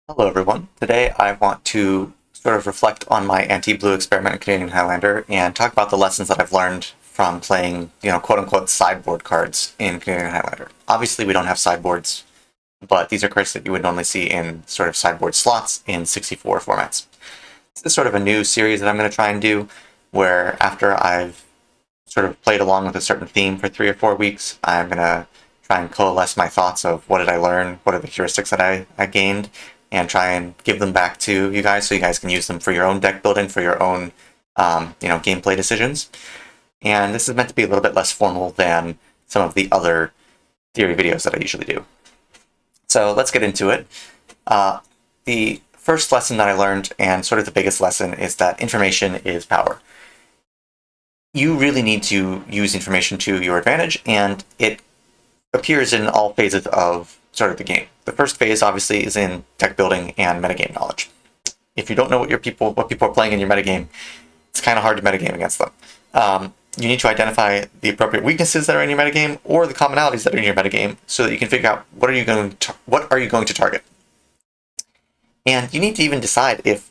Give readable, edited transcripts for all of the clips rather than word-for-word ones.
Hello everyone. Today I want to sort of reflect on my anti-blue experiment in Canadian Highlander and talk about the lessons that I've learned from playing, quote-unquote sideboard cards in Canadian Highlander. Obviously we don't have sideboards, but these are cards that you would normally see in sort of sideboard slots in 64 formats. This is sort of a new series that I'm going to try and do where after I've sort of played along with a certain theme for 3 or 4 weeks, I'm going to try and coalesce my thoughts of what did I learn, what are the heuristics that I gained, and try and give them back to you guys so you guys can use them for your own deck building, for your own gameplay decisions. And this is meant to be a little bit less formal than some of the other theory videos that I usually do. So let's get into it. The first lesson that I learned, and sort of the biggest lesson, is that information is power. You really need to use information to your advantage, and it appears in all phases of sort of the game. The first phase obviously is in deck building and metagame knowledge. If you don't know what people are playing in your metagame, it's kind of hard to metagame against them. You need to identify the appropriate weaknesses that are in your metagame or the commonalities that are in your metagame so that you can figure out what are you going to target. And you need to even decide if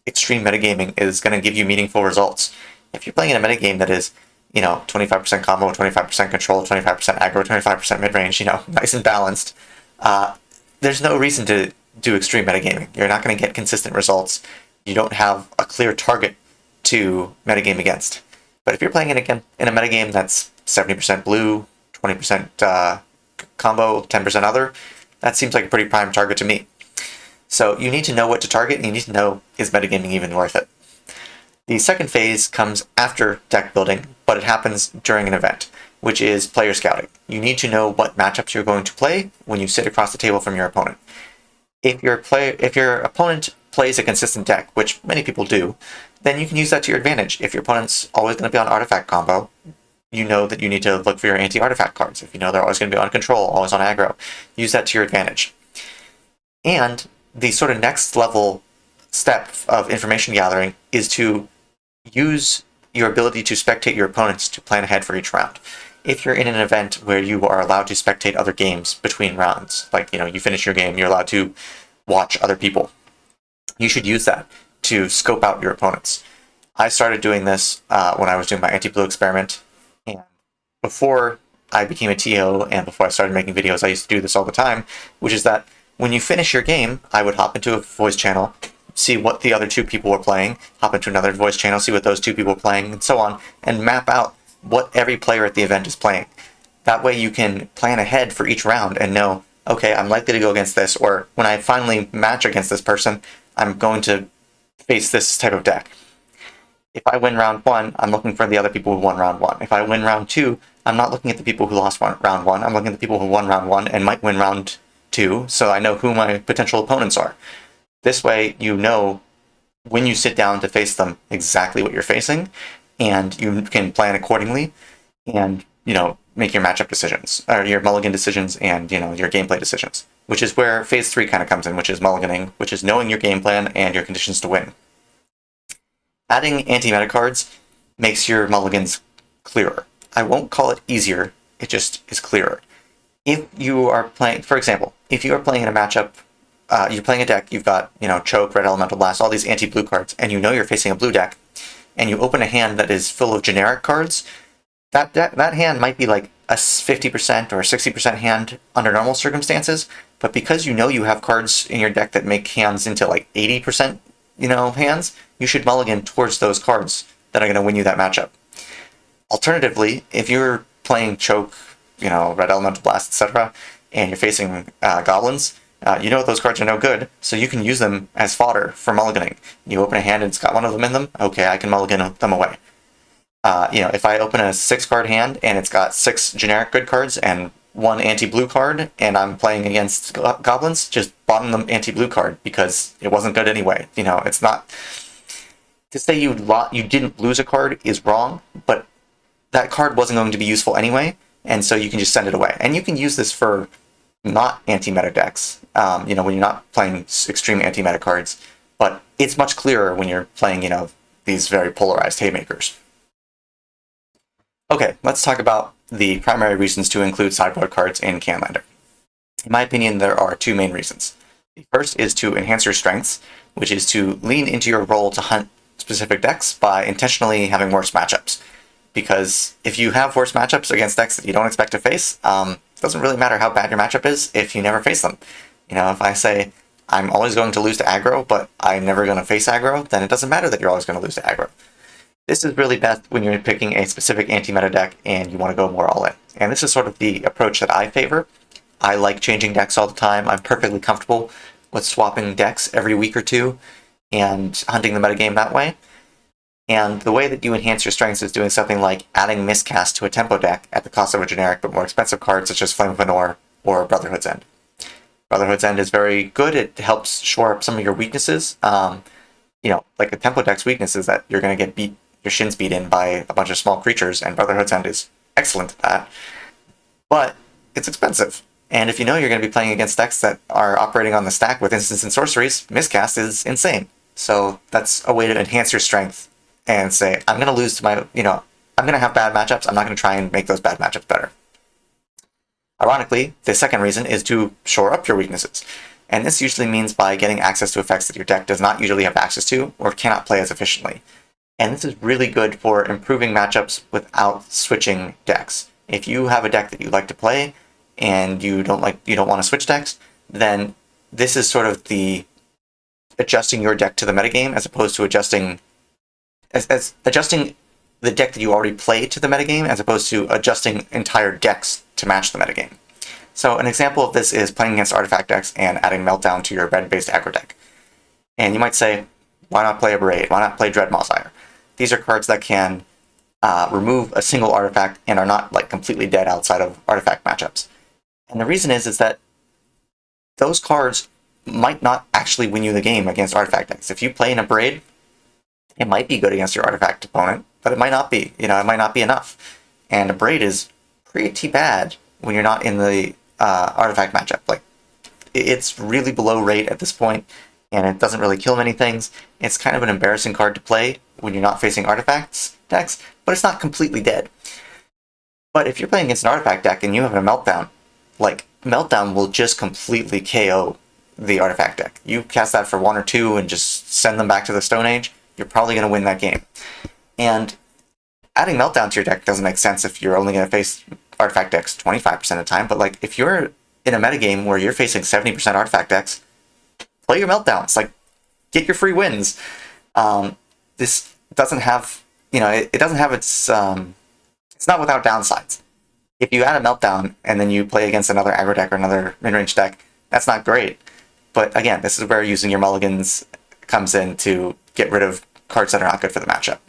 extreme metagaming is going to give you meaningful results. If you're playing in a metagame that is 25% combo, 25% control, 25% aggro, 25% mid-range, nice and balanced, there's no reason to do extreme metagaming. You're not going to get consistent results. You don't have a clear target to metagame against. But if you're playing in a metagame that's 70% blue, 20% combo, 10% other, that seems like a pretty prime target to me. So you need to know what to target, and you need to know, is metagaming even worth it? The second phase comes after deck building, but it happens during an event, which is player scouting. You need to know what matchups you're going to play when you sit across the table from your opponent. If your opponent plays a consistent deck, which many people do, then you can use that to your advantage. If your opponent's always going to be on artifact combo, you know that you need to look for your anti-artifact cards. If you know they're always going to be on control, always on aggro, use that to your advantage. And the sort of next level step of information gathering is to use your ability to spectate your opponents to plan ahead for each round. If you're in an event where you are allowed to spectate other games between rounds, like you finish your game, you're allowed to watch other people, you should use that to scope out your opponents. I started doing this when I was doing my anti-blue experiment, and before I became a TO and before I started making videos, I used to do this all the time, which is that when you finish your game, I would hop into a voice channel, see what the other two people were playing, hop into another voice channel, see what those two people were playing, and so on, and map out what every player at the event is playing. That way you can plan ahead for each round and know, okay, I'm likely to go against this, or when I finally match against this person, I'm going to face this type of deck. If I win round one, I'm looking for the other people who won round one. If I win round two, I'm not looking at the people who lost round one, I'm looking at the people who won round one and might win round two, so I know who my potential opponents are. This way, you know when you sit down to face them exactly what you're facing, and you can plan accordingly, and make your matchup decisions, or your mulligan decisions, and your gameplay decisions, which is where phase 3 kind of comes in, which is mulliganing, which is knowing your game plan and your conditions to win. Adding anti-meta cards makes your mulligans clearer. I won't call it easier, it just is clearer. If you are playing, for example, if you are playing in a matchup, you're playing a deck, you've got, Choke, Red Elemental Blast, all these anti-blue cards, and you know you're facing a blue deck, and you open a hand that is full of generic cards, that hand might be like a 50% or 60% hand under normal circumstances, but because you know you have cards in your deck that make hands into like 80%, hands, you should mulligan towards those cards that are going to win you that matchup. Alternatively, if you're playing Choke, Red Elemental Blast, etc., and you're facing goblins, those cards are no good, so you can use them as fodder for mulliganing. You open a hand and it's got one of them in them, okay, I can mulligan them away. If I open a 6-card hand and it's got 6 generic good cards and 1 anti-blue card, and I'm playing against goblins, just bottom the anti-blue card because it wasn't good anyway. It's not... To say you didn't lose a card is wrong, but that card wasn't going to be useful anyway, and so you can just send it away. And you can use this for not anti-meta decks, when you're not playing extreme anti-meta cards, but it's much clearer when you're playing, these very polarized haymakers. Okay, let's talk about the primary reasons to include sideboard cards in Highlander. In my opinion, there are 2 main reasons. The first is to enhance your strengths, which is to lean into your role to hunt specific decks by intentionally having worse matchups. Because if you have worse matchups against decks that you don't expect to face, it doesn't really matter how bad your matchup is if you never face them. If I say I'm always going to lose to aggro, but I'm never going to face aggro, then it doesn't matter that you're always going to lose to aggro. This is really best when you're picking a specific anti-meta deck and you want to go more all in. And this is sort of the approach that I favor. I like changing decks all the time. I'm perfectly comfortable with swapping decks every week or two and hunting the metagame that way. And the way that you enhance your strengths is doing something like adding Miscast to a tempo deck at the cost of a generic but more expensive card such as Flame of Anor or Brotherhood's End. Brotherhood's End is very good. It helps shore up some of your weaknesses. Like a tempo deck's weakness is that you're going to get your shins beat in by a bunch of small creatures, and Brotherhood's End is excellent at that. But it's expensive. And if you know you're going to be playing against decks that are operating on the stack with instants and sorceries, Miscast is insane. So that's a way to enhance your strength and say, I'm going to lose to I'm going to have bad matchups. I'm not going to try and make those bad matchups better. Ironically, the second reason is to shore up your weaknesses. And this usually means by getting access to effects that your deck does not usually have access to or cannot play as efficiently. And this is really good for improving matchups without switching decks. If you have a deck that you like to play and you don't want to switch decks, then this is sort of the adjusting your deck to the metagame as opposed to adjusting the deck that you already play to the metagame as opposed to adjusting entire decks to match the metagame. So an example of this is playing against artifact decks and adding Meltdown to your red-based aggro deck. And you might say, why not play a Braid? Why not play Dread Mawsire? These are cards that can remove a single artifact and are not completely dead outside of artifact matchups. And the reason is that those cards might not actually win you the game against artifact decks. If you play in a Braid, it might be good against your artifact opponent, but it might not be. It might not be enough. And a Braid is pretty bad when you're not in the artifact matchup. It's really below rate at this point, and it doesn't really kill many things. It's kind of an embarrassing card to play when you're not facing artifacts decks, but it's not completely dead. But if you're playing against an artifact deck and you have a Meltdown, Meltdown will just completely KO the artifact deck. You cast that for 1 or 2 and just send them back to the Stone Age, you're probably going to win that game. And adding Meltdown to your deck doesn't make sense if you're only going to face artifact decks 25% of the time, but if you're in a metagame where you're facing 70% artifact decks, play your Meltdowns. Get your free wins. This doesn't have, it doesn't have it's not without downsides. If you add a Meltdown and then you play against another aggro deck or another mid-range deck, that's not great. But again, this is where using your mulligans comes in to get rid of cards that are not good for the matchup.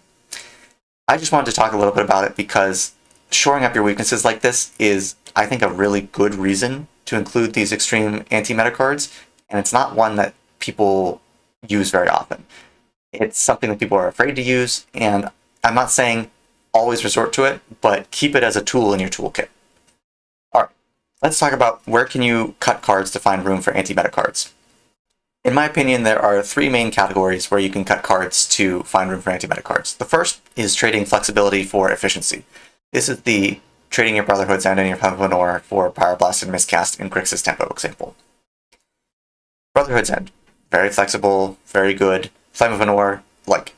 I just wanted to talk a little bit about it because shoring up your weaknesses like this is, I think, a really good reason to include these extreme anti-meta cards, and it's not one that people use very often. It's something that people are afraid to use, and I'm not saying always resort to it, but keep it as a tool in your toolkit. Alright, let's talk about where can you cut cards to find room for anti-meta cards. In my opinion, there are 3 main categories where you can cut cards to find room for anti-meta cards. The first is trading flexibility for efficiency. This is the trading your Brotherhood's End and your Flame of Anor for Pyroblast and Miscast in Grixis Tempo example. Brotherhood's End, very flexible, very good. Flame of Anor,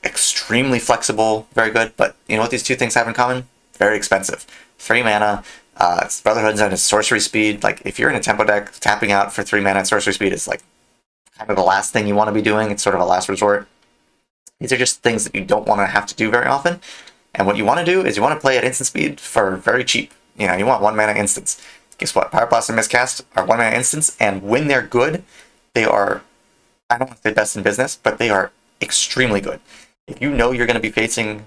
extremely flexible, very good. But you know what these 2 things have in common? Very expensive. 3 mana. Brotherhood's End is sorcery speed. If you're in a tempo deck, tapping out for 3 mana and sorcery speed is kind of the last thing you want to be doing. It's sort of a last resort. These are just things that you don't want to have to do very often. And what you want to do is you want to play at instant speed for very cheap. You want 1 mana instants. Guess what? Pyroblast and Miscast are 1 mana instants, and when they're good, they are, I don't want to say best in business, but they are extremely good. If you know you're going to be facing,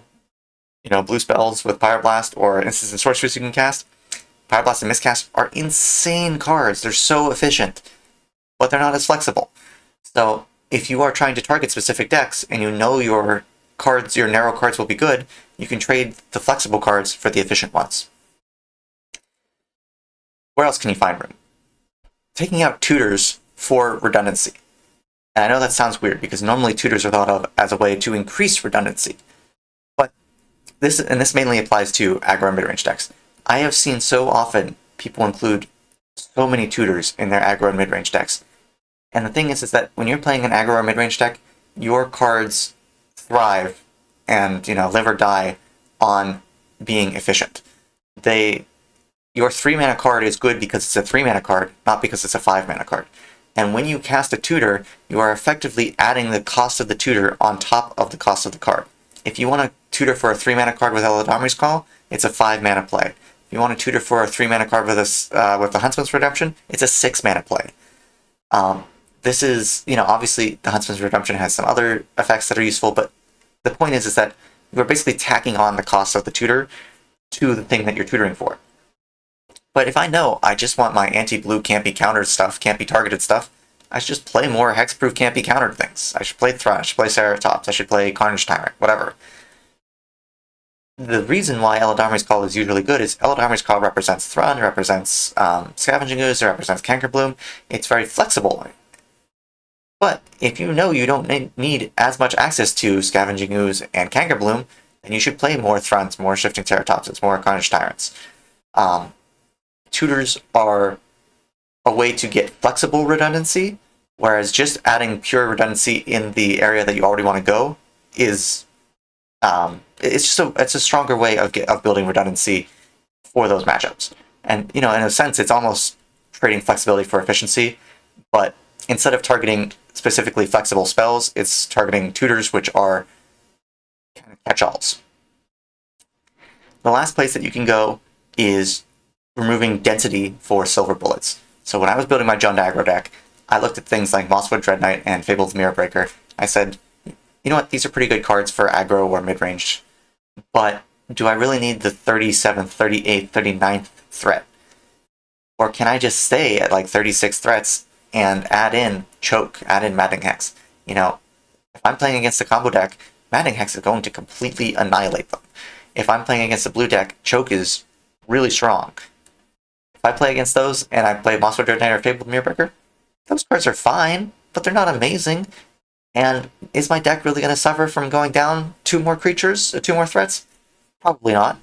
blue spells with Pyroblast or instants and sorceries you can cast, Pyroblast and Miscast are insane cards. They're so efficient, but they're not as flexible. So if you are trying to target specific decks and you know your narrow cards will be good, you can trade the flexible cards for the efficient ones. Where else can you find room? Taking out tutors for redundancy. And I know that sounds weird because normally tutors are thought of as a way to increase redundancy. But this mainly applies to aggro and mid-range decks. I have seen so often people include so many tutors in their aggro and mid-range decks. And the thing is that when you're playing an aggro or mid-range deck, your cards thrive and live or die on being efficient. Your 3-mana card is good because it's a 3-mana card, not because it's a 5-mana card. And when you cast a tutor, you are effectively adding the cost of the tutor on top of the cost of the card. If you want to tutor for a 3-mana card with Eladamri's Call, it's a 5-mana play. If you want to tutor for a 3-mana card with the Huntsman's Redemption, it's a 6-mana play. This is, obviously the Huntsman's Redemption has some other effects that are useful, but the point is that you're basically tacking on the cost of the tutor to the thing that you're tutoring for. But if I know I just want my anti-blue can't be countered stuff, can't be targeted stuff, I should just play more hexproof can't be countered things. I should play Thrush, I should play Ceratops, I should play Carnage Tyrant, whatever. The reason why Eladamri's Call is usually good is Eladamri's Call represents Thrun, represents Scavenging Ooze, it represents Cankerbloom. It's very flexible. But if you know you don't need as much access to Scavenging Ooze and Cankerbloom, then you should play more Thruns, more Shifting Ceratopses, more Carnage Tyrants. Tutors are a way to get flexible redundancy, whereas just adding pure redundancy in the area that you already want to go is it's a stronger way of building redundancy for those matchups. And in a sense, it's almost trading flexibility for efficiency, but instead of targeting specifically flexible spells, it's targeting tutors, which are kind of catch-alls. The last place that you can go is removing density for silver bullets. So when I was building my Jund aggro deck, I looked at things like Mosswood Dread Knight and Fabled Mirrorbreaker. I said, you know what, these are pretty good cards for aggro or mid-range, but do I really need the 37th, 38th, 39th threat? Or can I just stay at like 36 threats and add in Choke, add in Maddening Hex? If I'm playing against a combo deck, Maddening Hex is going to completely annihilate them. If I'm playing against a blue deck, Choke is really strong. If I play against those and I play Mosswood Dread Knight or Fabled Mirrorbreaker, those cards are fine, but they're not amazing. And is my deck really going to suffer from going down 2 more creatures, 2 more threats? Probably not.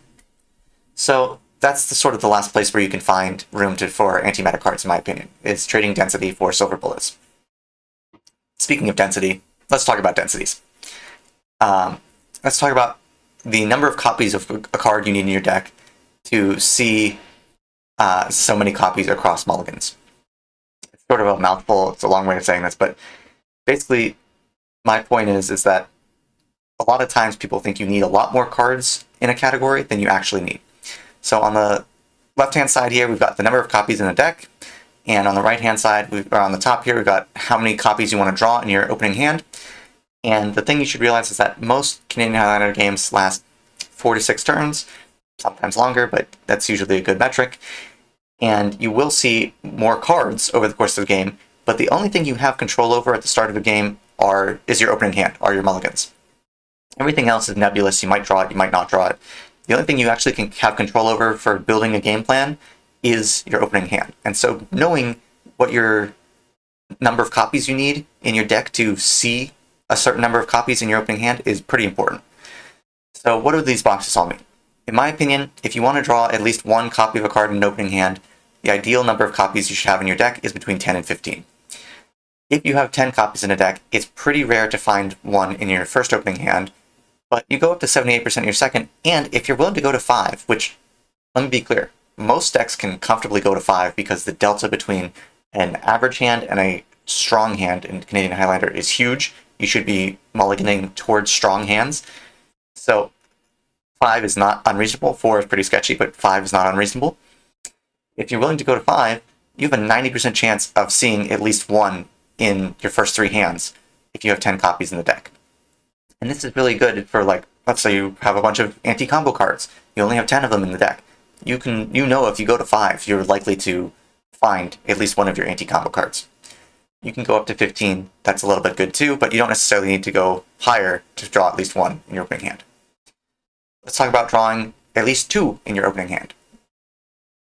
So that's sort of the last place where you can find room for anti-meta cards, in my opinion, is trading density for silver bullets. Speaking of density, let's talk about densities. Let's talk about the number of copies of a card you need in your deck to see so many copies across mulligans. It's sort of a mouthful, it's a long way of saying this, but basically my point is that a lot of times people think you need a lot more cards in a category than you actually need. So on the left-hand side here, we've got the number of copies in a deck, and on the right-hand side, or on the top here, we've got how many copies you want to draw in your opening hand. And the thing you should realize is that most Canadian Highlander games last 4 to 6 turns, sometimes longer, but that's usually a good metric. And you will see more cards over the course of the game, but the only thing you have control over at the start of the game is your opening hand, are your mulligans. Everything else is nebulous. You might draw it, you might not draw it. The only thing you actually can have control over for building a game plan is your opening hand. And so knowing what your number of copies you need in your deck to see a certain number of copies in your opening hand is pretty important. So what do these boxes all mean? In my opinion, if you want to draw at least 1 copy of a card in an opening hand, the ideal number of copies you should have in your deck is between 10 and 15. If you have 10 copies in a deck, it's pretty rare to find one in your first opening hand, but you go up to 78% in your second, and if you're willing to go to 5, which, let me be clear, most decks can comfortably go to 5 because the delta between an average hand and a strong hand in Canadian Highlander is huge. You should be mulliganing towards strong hands. So 5 is not unreasonable. 4 is pretty sketchy, but 5 is not unreasonable. If you're willing to go to 5, you have a 90% chance of seeing at least 1 in your first 3 hands if you have 10 copies in the deck. And this is really good for, like, let's say you have a bunch of anti-combo cards. You only have 10 of them in the deck. If you go to 5, you're likely to find at least one of your anti-combo cards. You can go up to 15. That's a little bit good too, but you don't necessarily need to go higher to draw at least 1 in your opening hand. Let's talk about drawing at least 2 in your opening hand.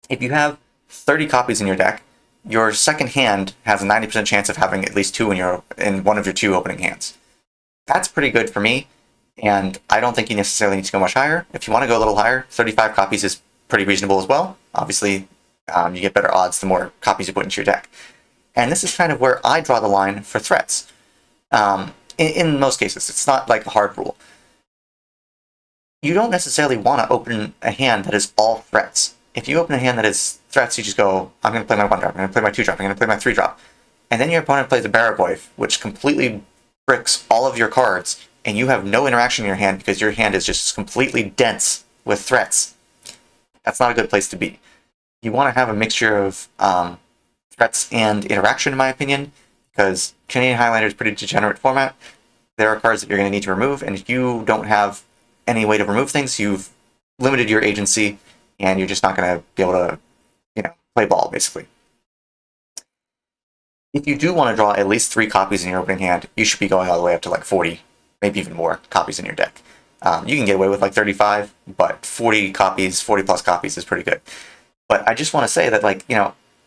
If you have 30 copies in your deck, your second hand has a 90% chance of having at least 2 in one of your 2 opening hands. That's pretty good for me, and I don't think you necessarily need to go much higher. If you want to go a little higher, 35 copies is pretty reasonable as well. Obviously, you get better odds the more copies you put into your deck. And this is kind of where I draw the line for threats. In most cases, it's not like a hard rule. You don't necessarily want to open a hand that is all threats. If you open a hand that is threats, you just go, I'm going to play my 1-drop, I'm going to play my 2-drop, I'm going to play my 3-drop. And then your opponent plays a Barragoyf, which completely bricks all of your cards, and you have no interaction in your hand because your hand is just completely dense with threats. That's not a good place to be. You want to have a mixture of threats and interaction, in my opinion, because Canadian Highlander is a pretty degenerate format. There are cards that you're going to need to remove, and if you don't have any way to remove things, you've limited your agency, and you're just not going to be able to, play ball, basically. If you do want to draw at least 3 copies in your opening hand, you should be going all the way up to like 40, maybe even more copies in your deck. You can get away with like 35, but 40 copies, 40 plus copies is pretty good. But I just want to say that,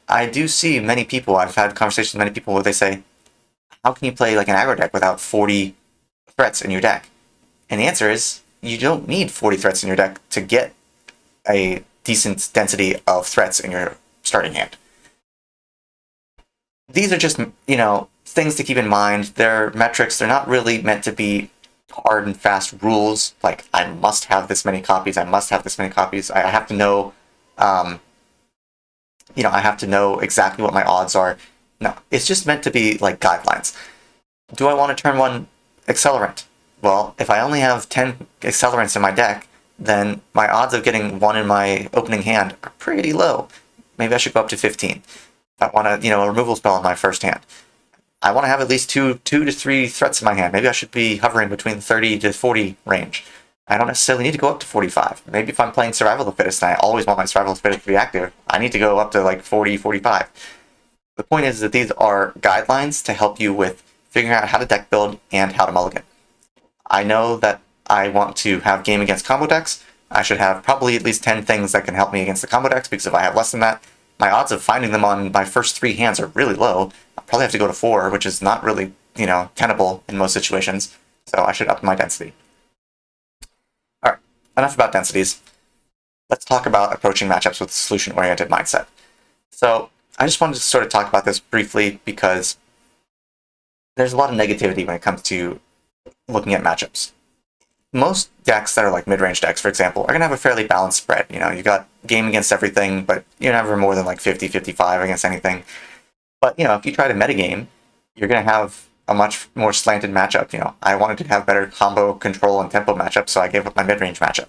I do see many people, I've had conversations with many people where they say, how can you play like an aggro deck without 40 threats in your deck? And the answer is, you don't need 40 threats in your deck to get a decent density of threats in your starting hand. These are just, things to keep in mind. They're metrics. They're not really meant to be hard and fast rules, like I must have this many copies, I must have this many copies. I have to know, I have to know exactly what my odds are. No, it's just meant to be like guidelines. Do I want to turn 1 accelerant? Well, if I only have 10 accelerants in my deck, then my odds of getting 1 in my opening hand are pretty low. Maybe I should go up to 15. I want a removal spell in my first hand. I want to have at least 2 to 3 threats in my hand. Maybe I should be hovering between 30 to 40 range. I don't necessarily need to go up to 45. Maybe if I'm playing Survival of the Fittest and I always want my Survival of the Fittest to be active, I need to go up to like 40, 45. The point is that these are guidelines to help you with figuring out how to deck build and how to mulligan. I know that I want to have game against combo decks. I should have probably at least 10 things that can help me against the combo decks, because if I have less than that, my odds of finding them on my first 3 hands are really low. I'll probably have to go to 4, which is not really, tenable in most situations. So I should up my density. Alright, enough about densities. Let's talk about approaching matchups with a solution-oriented mindset. So I just wanted to sort of talk about this briefly because there's a lot of negativity when it comes to looking at matchups. Most decks that are like mid-range decks, for example, are going to have a fairly balanced spread. You got game against everything, but you're never more than like 50, 55 against anything. But, if you try to metagame, you're going to have a much more slanted matchup. I wanted to have better combo control and tempo matchups, so I gave up my mid-range matchup.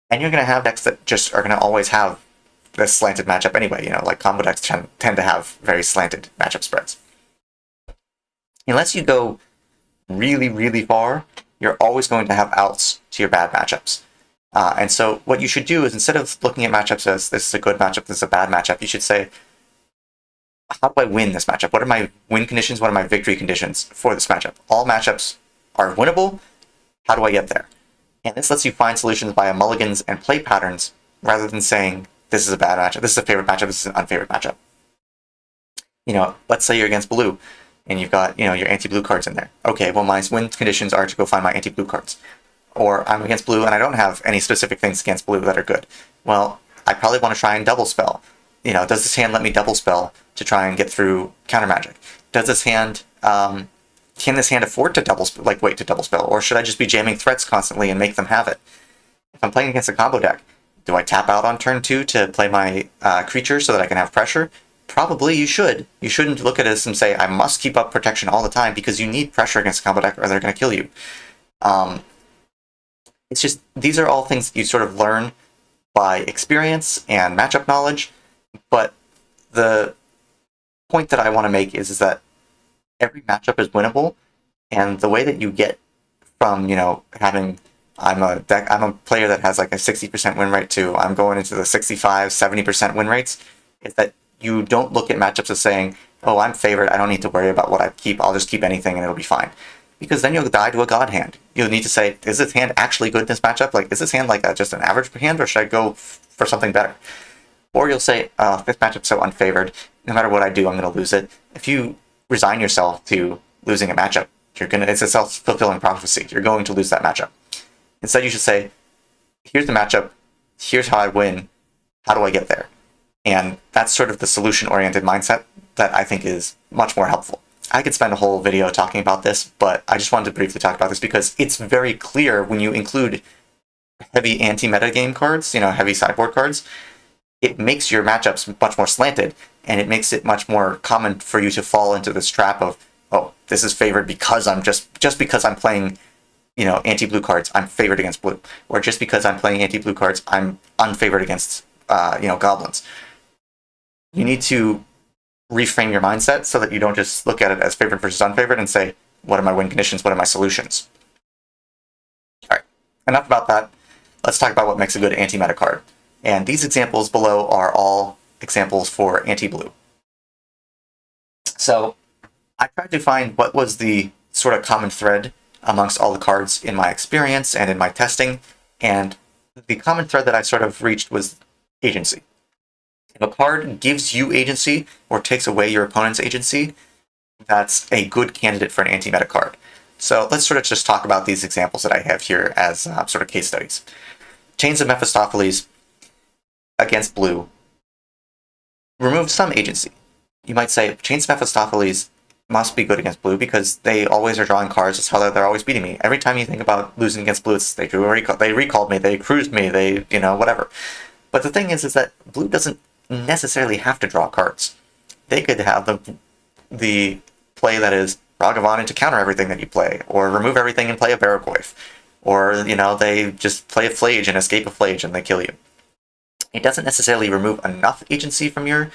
And you're going to have decks that just are going to always have this slanted matchup anyway. Like combo decks tend to have very slanted matchup spreads. Unless you go really, really far, you're always going to have outs to your bad matchups. And so what you should do is, instead of looking at matchups as this is a good matchup, this is a bad matchup, you should say, how do I win this matchup? What are my win conditions? What are my victory conditions for this matchup? All matchups are winnable. How do I get there? And this lets you find solutions via mulligans and play patterns, rather than saying, this is a bad matchup, this is a favorite matchup, this is an unfavorite matchup. Let's say you're against blue, and you've got, your anti-blue cards in there. Okay, well, my win conditions are to go find my anti-blue cards. Or I'm against blue and I don't have any specific things against blue that are good. Well, I probably want to try and double spell. Does this hand let me double spell to try and get through counter magic? Does this hand, can this hand afford to double spell? Or should I just be jamming threats constantly and make them have it? If I'm playing against a combo deck, do I tap out on turn 2 to play my creature so that I can have pressure? Probably you should. You shouldn't look at this and say, I must keep up protection all the time, because you need pressure against a combo deck or they're going to kill you. It's just, these are all things that you sort of learn by experience and matchup knowledge, but the point that I want to make is that every matchup is winnable, and the way that you get from, having, I'm a player that has like a 60% win rate to I'm going into the 65, 70% win rates, is that you don't look at matchups as saying, oh, I'm favored, I don't need to worry about what I keep, I'll just keep anything and it'll be fine. Because then you'll die to a god hand. You'll need to say, is this hand actually good in this matchup? Like, is this hand like just an average hand, or should I go for something better? Or you'll say, this matchup's so unfavored, no matter what I do, I'm going to lose it. If you resign yourself to losing a matchup, it's a self-fulfilling prophecy. You're going to lose that matchup. Instead, you should say, here's the matchup, here's how I win, how do I get there? And that's sort of the solution-oriented mindset that I think is much more helpful. I could spend a whole video talking about this, but I just wanted to briefly talk about this because it's very clear when you include heavy anti-meta game cards, heavy sideboard cards, it makes your matchups much more slanted, and it makes it much more common for you to fall into this trap of, oh, this is favored because I'm just because I'm playing, anti-blue cards, I'm favored against blue, or just because I'm playing anti-blue cards, I'm unfavored against, goblins. You need to reframe your mindset so that you don't just look at it as favored versus unfavored and say, what are my win conditions? What are my solutions? All right, enough about that. Let's talk about what makes a good anti-meta card. And these examples below are all examples for anti-blue. So I tried to find what was the sort of common thread amongst all the cards in my experience and in my testing. And the common thread that I sort of reached was agency. If a card gives you agency or takes away your opponent's agency, that's a good candidate for an anti-meta card. So let's sort of just talk about these examples that I have here as sort of case studies. Chains of Mephistopheles against blue remove some agency. You might say, Chains of Mephistopheles must be good against blue because they always are drawing cards. That's how they're always beating me. Every time you think about losing against blue, it's they recalled me, they cruised me, they, whatever. But the thing is that blue doesn't necessarily have to draw cards. They could have the play that is Ragavan to counter everything that you play, or remove everything and play a Baragoyf, or they just play a Flage and escape a Flage and they kill you. It doesn't necessarily remove enough agency from your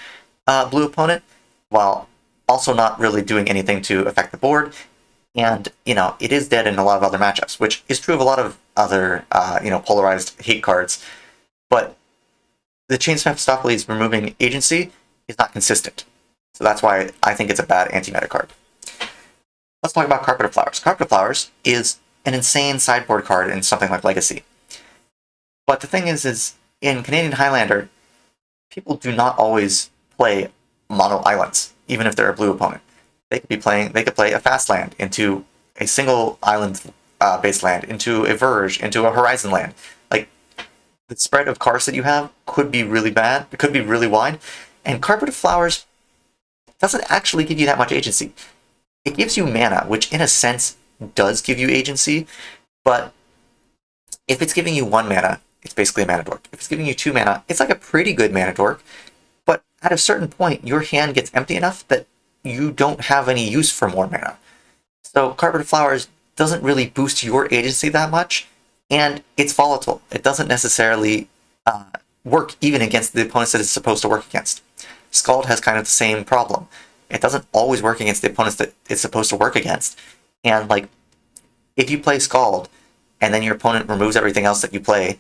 blue opponent, while also not really doing anything to affect the board. And it is dead in a lot of other matchups, which is true of a lot of other polarized hate cards. But the Chains of Mephistopheles removing agency is not consistent. So that's why I think it's a bad anti-meta card. Let's talk about Carpet of Flowers. Carpet of Flowers is an insane sideboard card in something like Legacy. But the thing is in Canadian Highlander, people do not always play mono islands, even if they're a blue opponent. They could play a fast land into a single island based land, into a Verge, into a Horizon land. Like, the spread of cards that you have could be really bad, it could be really wide, and Carpet of Flowers doesn't actually give you that much agency. It gives you mana, which in a sense does give you agency, but if it's giving you 1 mana, it's basically a mana dork. If it's giving you 2 mana, it's like a pretty good mana dork, but at a certain point, your hand gets empty enough that you don't have any use for more mana. So Carpet of Flowers doesn't really boost your agency that much, and it's volatile. It doesn't necessarily work even against the opponents that it's supposed to work against. Scald has kind of the same problem. It doesn't always work against the opponents that it's supposed to work against. And if you play Scald, and then your opponent removes everything else that you play,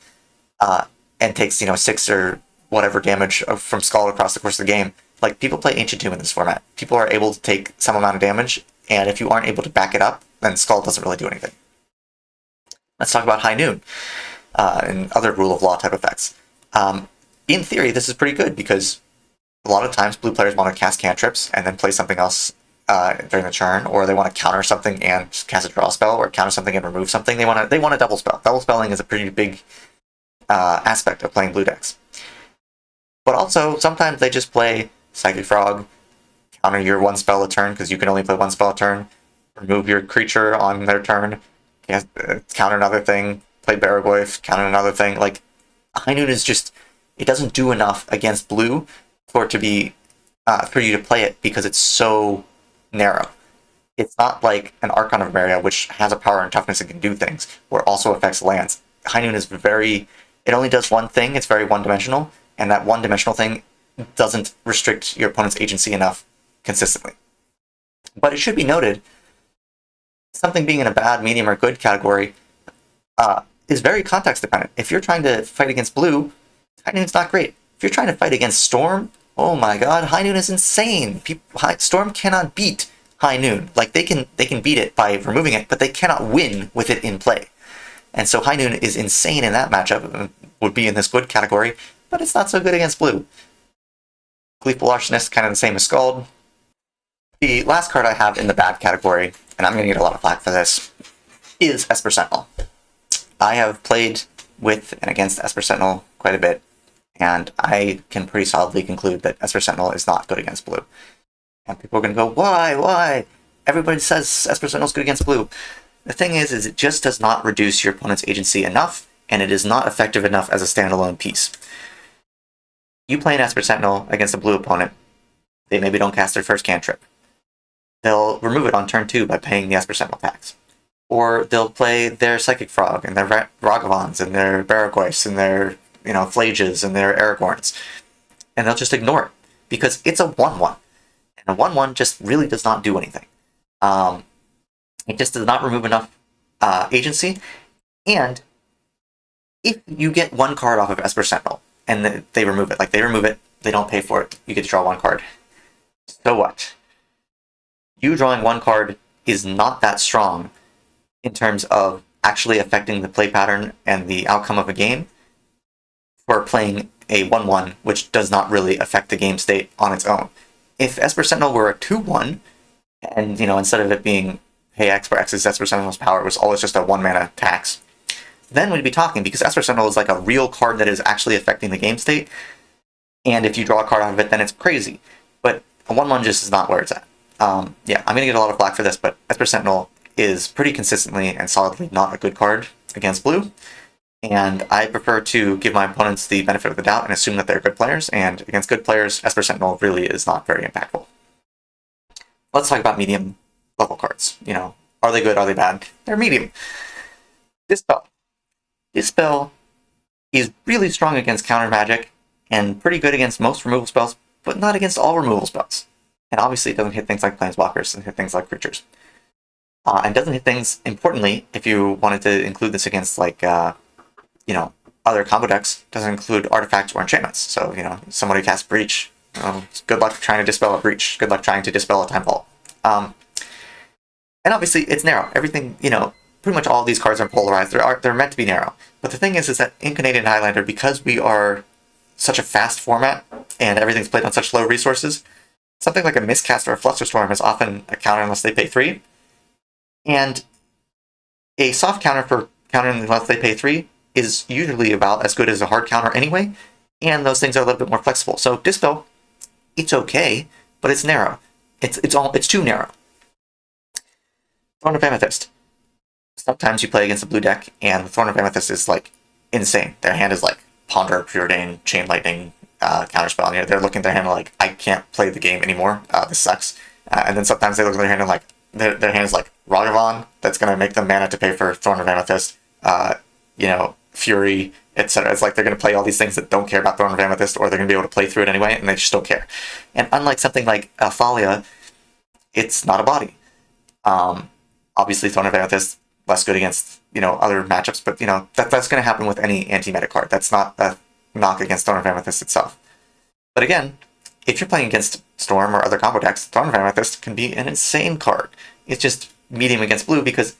and takes 6 or whatever damage from Scald across the course of the game, people play Ancient Tomb in this format. People are able to take some amount of damage, and if you aren't able to back it up, then Scald doesn't really do anything. Let's talk about High Noon and other rule of law type effects. In theory, this is pretty good because a lot of times blue players want to cast cantrips and then play something else during the turn, or they want to counter something and cast a draw spell, or counter something and remove something. They want to double spell. Double spelling is a pretty big aspect of playing blue decks. But also, sometimes they just play Psychic Frog, counter your 1 spell a turn because you can only play 1 spell a turn, remove your creature on their turn, counter another thing, play Baragoyf, counter another thing. High Noon is just, it doesn't do enough against blue for it to be for you to play it because it's so narrow. It's not like an Archon of Meria, which has a power and toughness and can do things, or also affects lands. High Noon is it only does one thing, it's very one-dimensional, and that one-dimensional thing doesn't restrict your opponent's agency enough consistently. But it should be noted, something being in a bad, medium, or good category is very context-dependent. If you're trying to fight against blue, High Noon's not great. If you're trying to fight against Storm, oh my god, High Noon is insane. Storm cannot beat High Noon. They can beat it by removing it, but they cannot win with it in play. And so High Noon is insane in that matchup, would be in this good category, but it's not so good against blue. Gleeful Arsonist, kind of the same as Scald. The last card I have in the bad category, and I'm going to get a lot of flack for this, is Esper Sentinel. I have played with and against Esper Sentinel quite a bit, and I can pretty solidly conclude that Esper Sentinel is not good against blue. And people are going to go, why, why? Everybody says Esper Sentinel is good against blue. The thing is it just does not reduce your opponent's agency enough, and it is not effective enough as a standalone piece. You play an Esper Sentinel against a blue opponent, they maybe don't cast their first cantrip. They'll remove it on turn 2 by paying the Esper Sentinel tax. Or they'll play their Psychic Frog, and their Ragavans, and their Baragoyfs, and their Flages, and their Aragorns. And they'll just ignore it, because it's a 1-1. And a 1-1 just really does not do anything. It just does not remove enough agency, and if you get one card off of Esper Sentinel, and they remove it, they don't pay for it, you get to draw one card. So what? You drawing one card is not that strong in terms of actually affecting the play pattern and the outcome of a game for playing a 1-1, which does not really affect the game state on its own. If Esper Sentinel were a 2-1, and instead of it being pay X for X's Esper Sentinel's power, it was always just a 1-mana tax, then we'd be talking, because Esper Sentinel is like a real card that is actually affecting the game state, and if you draw a card out of it, then it's crazy. But a 1-1 just is not where it's at. Yeah, I'm going to get a lot of flack for this, but Esper Sentinel is pretty consistently and solidly not a good card against blue, and I prefer to give my opponents the benefit of the doubt and assume that they're good players, and against good players, Esper Sentinel really is not very impactful. Let's talk about medium level cards. Are they good? Are they bad? They're medium. Dispel. Dispel is really strong against counter magic and pretty good against most removal spells, but not against all removal spells. And obviously it doesn't hit things like planeswalkers and hit things like creatures. And doesn't hit things, importantly, if you wanted to include this against other combo decks, doesn't include artifacts or enchantments. So, somebody casts Breach, good luck trying to dispel a Breach. Good luck trying to dispel a Time Vault. And obviously it's narrow. Everything, pretty much all of these cards are polarized. They're meant to be narrow. But the thing is that in Canadian Highlander, because we are such a fast format and everything's played on such low resources, something like a Miscast or a Flusterstorm is often a counter unless they pay 3. And a soft counter for countering unless they pay 3 is usually about as good as a hard counter anyway, and those things are a little bit more flexible. So Dispel, it's okay, but it's narrow. It's too narrow. Throne of Amethyst. Sometimes you play against a blue deck, and the Throne of Amethyst is insane. Their hand is Ponder, Preordain, Chain Lightning, Counterspell, and they're looking at their hand I can't play the game anymore. This sucks. And then sometimes they look at their hand and their hand is Ragavan, that's going to make them mana to pay for Throne of Amethyst, Fury, etc. It's they're going to play all these things that don't care about Throne of Amethyst, or they're going to be able to play through it anyway, and they just don't care. And unlike something like Thalia, it's not a body. Obviously, Throne of Amethyst, less good against, other matchups, but, that's going to happen with any anti-meta card. That's not a knock against Throne of Amethyst itself. But again, if you're playing against Storm or other combo decks, Throne of Amethyst can be an insane card. It's just medium against blue because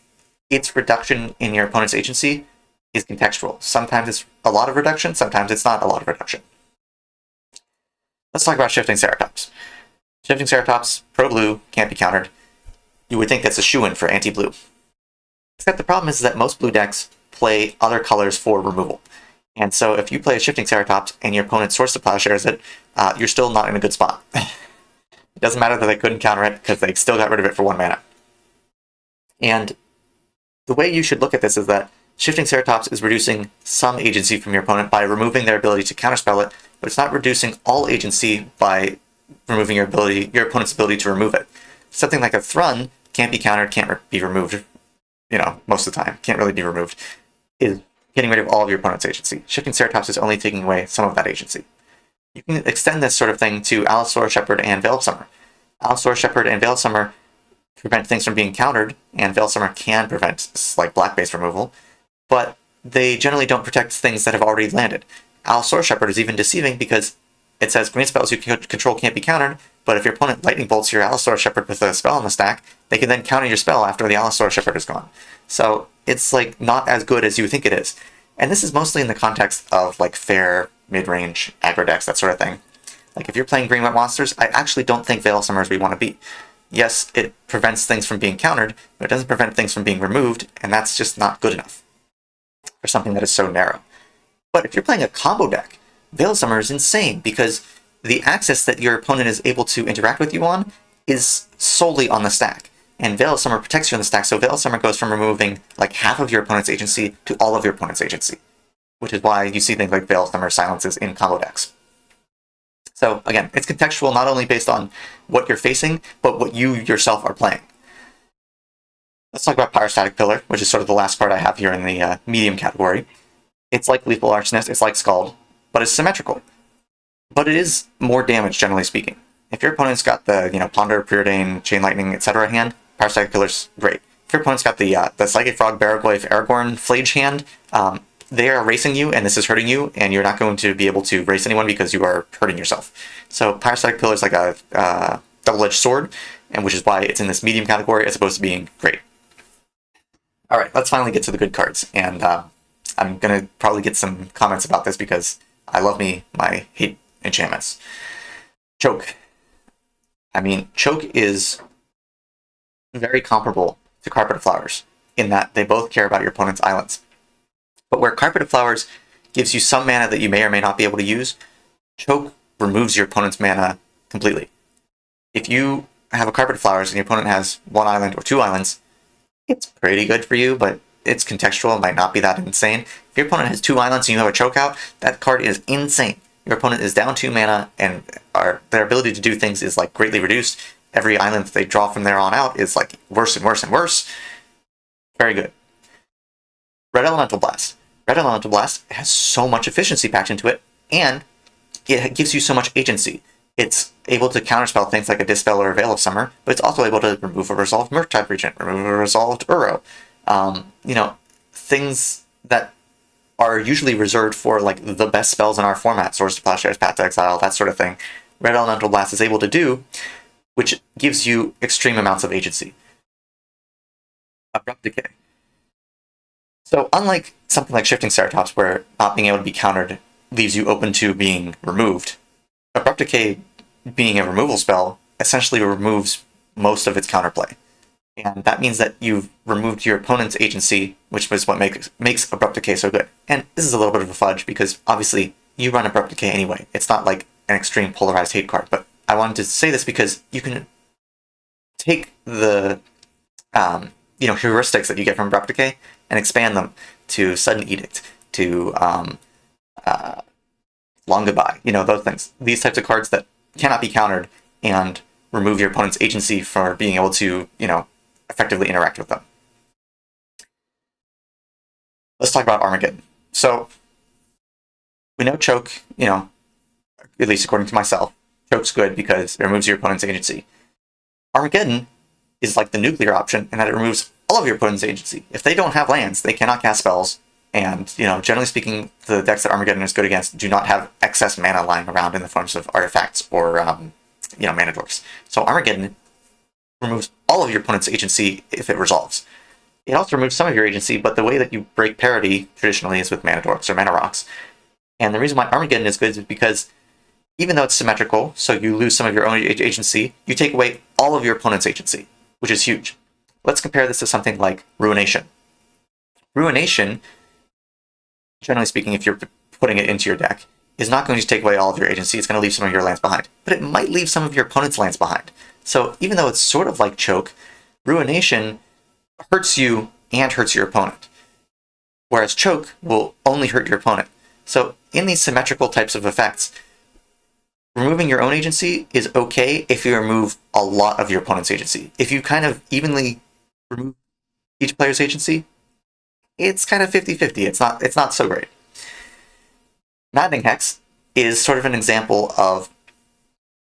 its reduction in your opponent's agency is contextual. Sometimes it's a lot of reduction, sometimes it's not a lot of reduction. Let's talk about Shifting Ceratops. Shifting Ceratops, pro-blue, can't be countered. You would think that's a shoo-in for anti-blue. Except the problem is that most blue decks play other colors for removal. And so if you play a Shifting Ceratops and your opponent Source to Plowshares it, you're still not in a good spot. It doesn't matter that they couldn't counter it because they still got rid of it for 1 mana. And the way you should look at this is that Shifting Ceratops is reducing some agency from your opponent by removing their ability to counterspell it, but it's not reducing all agency by removing your opponent's ability to remove it. Something like a Thrun can't be countered, can't be removed, most of the time, can't really be removed, is getting rid of all of your opponent's agency. Shifting Ceratops is only taking away some of that agency. You can extend this sort of thing to Allosaur, Shepherd, and Veilsummer. Allosaur, Shepherd, and Veilsummer prevent things from being countered, and Veilsummer can prevent black-based removal, but they generally don't protect things that have already landed. Allosaur Shepherd is even deceiving because it says green spells you control can't be countered, but if your opponent lightning bolts your Allosaur Shepherd with a spell in the stack, they can then counter your spell after the Allosaur Shepherd is gone. So it's not as good as you think it is. And this is mostly in the context of fair, mid-range, aggro decks, that sort of thing. If you're playing green-white monsters, I actually don't think Veilsummer is where you want to be. Yes, it prevents things from being countered, but it doesn't prevent things from being removed, and that's just not good enough for something that is so narrow. But if you're playing a combo deck, Veilsummer is insane because the access that your opponent is able to interact with you on is solely on the stack. And Veil of Summer protects you on the stack, so Veil of Summer goes from removing like half of your opponent's agency to all of your opponent's agency, which is why you see things like Veil of Summer silences in combo decks. So again, it's contextual not only based on what you're facing, but what you yourself are playing. Let's talk about Pyrostatic Pillar, which is sort of the last card I have here in the medium category. It's like Lethal Arsonist, it's like Scald, but it's symmetrical. But it is more damage, generally speaking. If your opponent's got the Ponder, Preordain, Chain Lightning, etc. hand, Pyrostatic Pillar's great. If your opponent's got the Psychic Frog, Baraglyph, Aragorn, Flage hand, they are racing you, and this is hurting you, and you're not going to be able to race anyone because you are hurting yourself. So Pyrostatic Pillar is like a double-edged sword, and which is why it's in this medium category as opposed to being great. All right, let's finally get to the good cards, and I'm going to probably get some comments about this because I love my hate enchantments. Choke. I mean, Choke is very comparable to Carpet of Flowers in that they both care about your opponent's islands. But where Carpet of Flowers gives you some mana that you may or may not be able to use, Choke removes your opponent's mana completely. If you have a Carpet of Flowers and your opponent has one island or two islands, it's pretty good for you, but it's contextual. It might not be that insane. If your opponent has two islands and you have a Choke out, that card is insane. Your opponent is down 2 mana, and their ability to do things is like greatly reduced. Every island that they draw from there on out is like worse and worse and worse. Very good. Red Elemental Blast. Red Elemental Blast has so much efficiency packed into it, and it gives you so much agency. It's able to counterspell things like a Dispel or a Veil of Summer, but it's also able to remove a Resolved Murktide Regent, remove a Resolved Uro. Things that are usually reserved for like the best spells in our format, Swords to Plowshares, Path to Exile, that sort of thing. Red Elemental Blast is able to do, which gives you extreme amounts of agency. Abrupt Decay. So unlike something like Shifting Ceratops, where not being able to be countered leaves you open to being removed, Abrupt Decay, being a removal spell, essentially removes most of its counterplay. And that means that you've removed your opponent's agency, which was what makes Abrupt Decay so good. And this is a little bit of a fudge, because obviously you run Abrupt Decay anyway. It's not like an extreme polarized hate card, but I wanted to say this because you can take the heuristics that you get from Abrupt Decay and expand them to Sudden Edict, to Long Goodbye, those things. These types of cards that cannot be countered and remove your opponent's agency for being able to, effectively interact with them. Let's talk about Armageddon. So, we know Choke, at least according to myself, Choke's good because it removes your opponent's agency. Armageddon is like the nuclear option in that it removes all of your opponent's agency. If they don't have lands, they cannot cast spells, and, generally speaking, the decks that Armageddon is good against do not have excess mana lying around in the forms of artifacts or, mana dorks. So Armageddon removes all of your opponent's agency if it resolves. It also removes some of your agency, but the way that you break parity traditionally is with mana dorks or mana rocks. And the reason why Armageddon is good is because even though it's symmetrical, so you lose some of your own agency, you take away all of your opponent's agency, which is huge. Let's compare this to something like Ruination. Ruination, generally speaking, if you're putting it into your deck, is not going to take away all of your agency. It's going to leave some of your lands behind. But it might leave some of your opponent's lands behind. So even though it's sort of like Choke, Ruination hurts you and hurts your opponent. Whereas Choke will only hurt your opponent. So in these symmetrical types of effects, removing your own agency is okay if you remove a lot of your opponent's agency. If you kind of evenly remove each player's agency, it's kind of 50-50. It's not so great. Maddening Hex is sort of an example of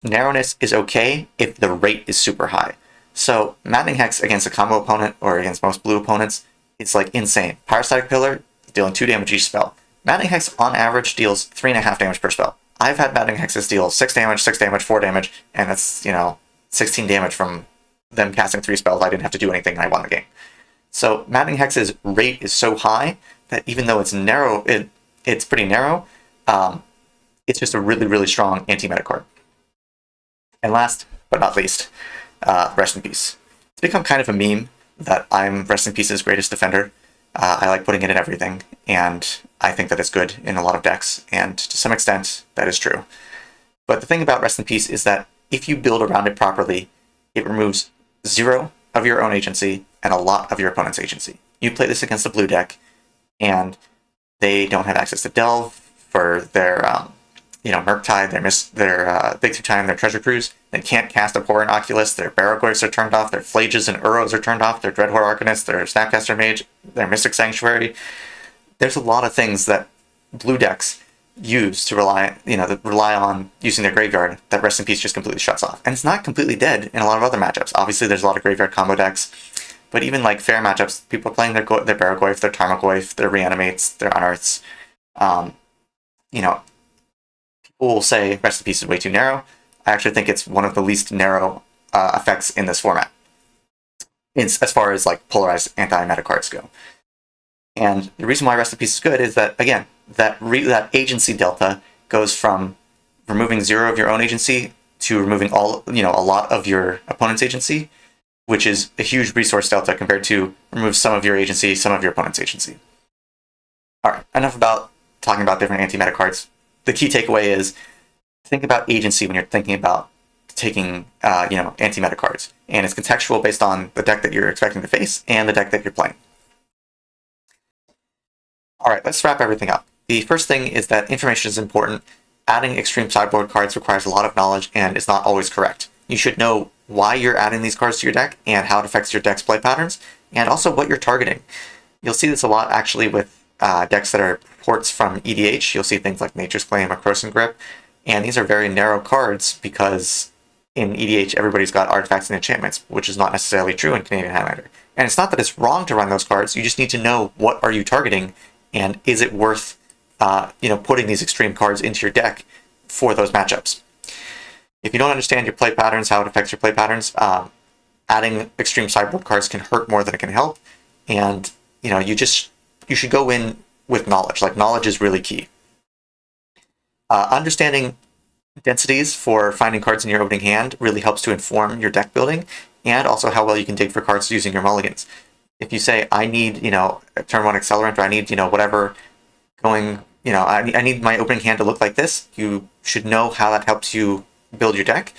narrowness is okay if the rate is super high. So Maddening Hex against a combo opponent or against most blue opponents, it's like insane. Pyrostatic Pillar, dealing 2 damage each spell. Maddening Hex on average deals 3.5 damage per spell. I've had Maddening Hexes deal 6 damage, 6 damage, 4 damage, and that's, 16 damage from them casting 3 spells. I didn't have to do anything and I won the game. So Maddening Hex's rate is so high that even though it's narrow, it's pretty narrow, it's just a really, really strong anti-meta card. And last but not least, Rest in Peace. It's become kind of a meme that I'm Rest in Peace's greatest defender. I like putting it in everything, and I think that it's good in a lot of decks, and to some extent, that is true. But the thing about Rest in Peace is that if you build around it properly, It removes 0 of your own agency and a lot of your opponent's agency. You play this against a blue deck, and they don't have access to Delve for their, Murktide, their Big Through Time, their Treasure Cruise. They can't cast Abhorrent Oculus. Their Barrowglyphs are turned off. Their Phlages and Uros are turned off. Their Dreadhorde Arcanist, their Snapcaster Mage, their Mystic Sanctuary. There's a lot of things that blue decks use to rely on using their graveyard that Rest in Peace just completely shuts off. And it's not completely dead in a lot of other matchups. Obviously, there's a lot of graveyard combo decks, but even like fair matchups, people are playing their Barrowglyph, their Tarmogoyf, their Reanimates, their Unearths. People will say Rest in Peace is way too narrow. I actually think it's one of the least narrow effects in this format, as far as like polarized anti-meta cards go. And the reason why Rest in Peace is good is that, again, that agency delta goes from removing 0 of your own agency to removing a lot of your opponent's agency, which is a huge resource delta compared to remove some of your agency, some of your opponent's agency. All right, enough about talking about different anti-meta cards. The key takeaway is think about agency when you're thinking about taking, anti-meta cards, and it's contextual based on the deck that you're expecting to face and the deck that you're playing. All right, let's wrap everything up. The first thing is that information is important. Adding extreme sideboard cards requires a lot of knowledge and is not always correct. You should know why you're adding these cards to your deck and how it affects your deck's play patterns, and also what you're targeting. You'll see this a lot actually with decks that are ports from EDH. You'll see things like Nature's Claim or Croson Grip, and these are very narrow cards because in EDH everybody's got artifacts and enchantments, which is not necessarily true in Canadian Highlander. And it's not that it's wrong to run those cards, you just need to know what are you targeting and is it worth putting these extreme cards into your deck for those matchups. If you don't understand your play patterns, how it affects your play patterns, adding extreme sideboard cards can hurt more than it can help. And you should go in with knowledge. Like, knowledge is really key. Understanding densities for finding cards in your opening hand really helps to inform your deck building, and also how well you can dig for cards using your mulligans. If you say, I need, a turn 1 accelerant, or I need, whatever going, I need my opening hand to look like this, you should know how that helps you build your deck.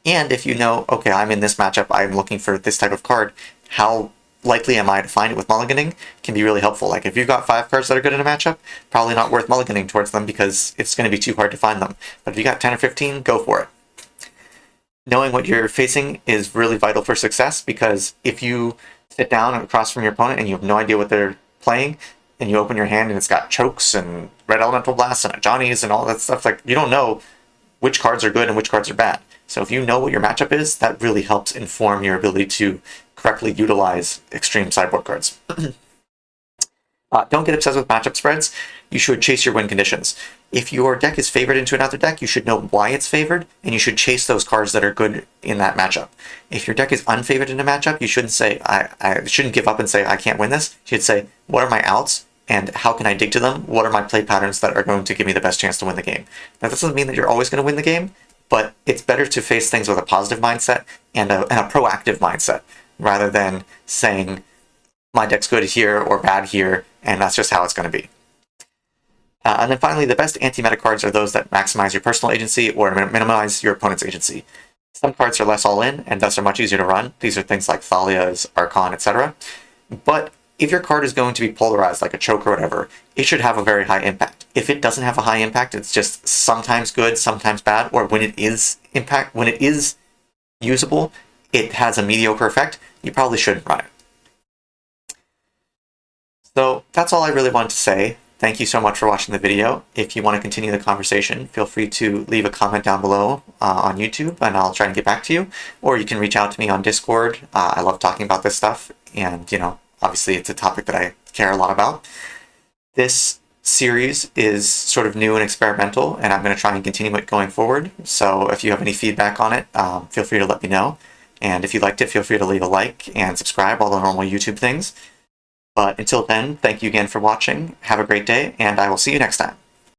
And if you know, okay, I'm in this matchup, I'm looking for this type of card, how likely am I to find it with mulliganing can be really helpful. Like, if you've got 5 cards that are good in a matchup, probably not worth mulliganing towards them because it's going to be too hard to find them. But if you got 10 or 15, go for it. Knowing what you're facing is really vital for success, because if you sit down across from your opponent and you have no idea what they're playing, and you open your hand and it's got chokes and red elemental blasts and a Johnny's and all that stuff, like, you don't know which cards are good and which cards are bad. So if you know what your matchup is, that really helps inform your ability to correctly utilize extreme sideboard cards. Don't get obsessed with matchup spreads. You should chase your win conditions. If your deck is favored into another deck, you should know why it's favored, and you should chase those cards that are good in that matchup. If your deck is unfavored in a matchup, you shouldn't say, I shouldn't give up and say, I can't win this. You should say, what are my outs, and how can I dig to them? What are my play patterns that are going to give me the best chance to win the game? That doesn't mean that you're always going to win the game, but it's better to face things with a positive mindset and a proactive mindset, rather than saying, my deck's good here or bad here, and that's just how it's going to be. And then finally, the best anti-meta cards are those that maximize your personal agency or minimize your opponent's agency. Some cards are less all-in, and thus are much easier to run. These are things like Thalia's, Archon, etc. But if your card is going to be polarized, like a choke or whatever, it should have a very high impact. If it doesn't have a high impact, it's just sometimes good, sometimes bad, or when it is usable, it has a mediocre effect, you probably shouldn't run it. So that's all I really wanted to say. Thank you so much for watching the video. If you want to continue the conversation, feel free to leave a comment down below on YouTube, and I'll try and get back to you. Or you can reach out to me on Discord. I love talking about this stuff, and obviously it's a topic that I care a lot about. This series is sort of new and experimental, and I'm going to try and continue it going forward. So if you have any feedback on it, feel free to let me know. And if you liked it, feel free to leave a like and subscribe, all the normal YouTube things. But until then, thank you again for watching. Have a great day, and I will see you next time.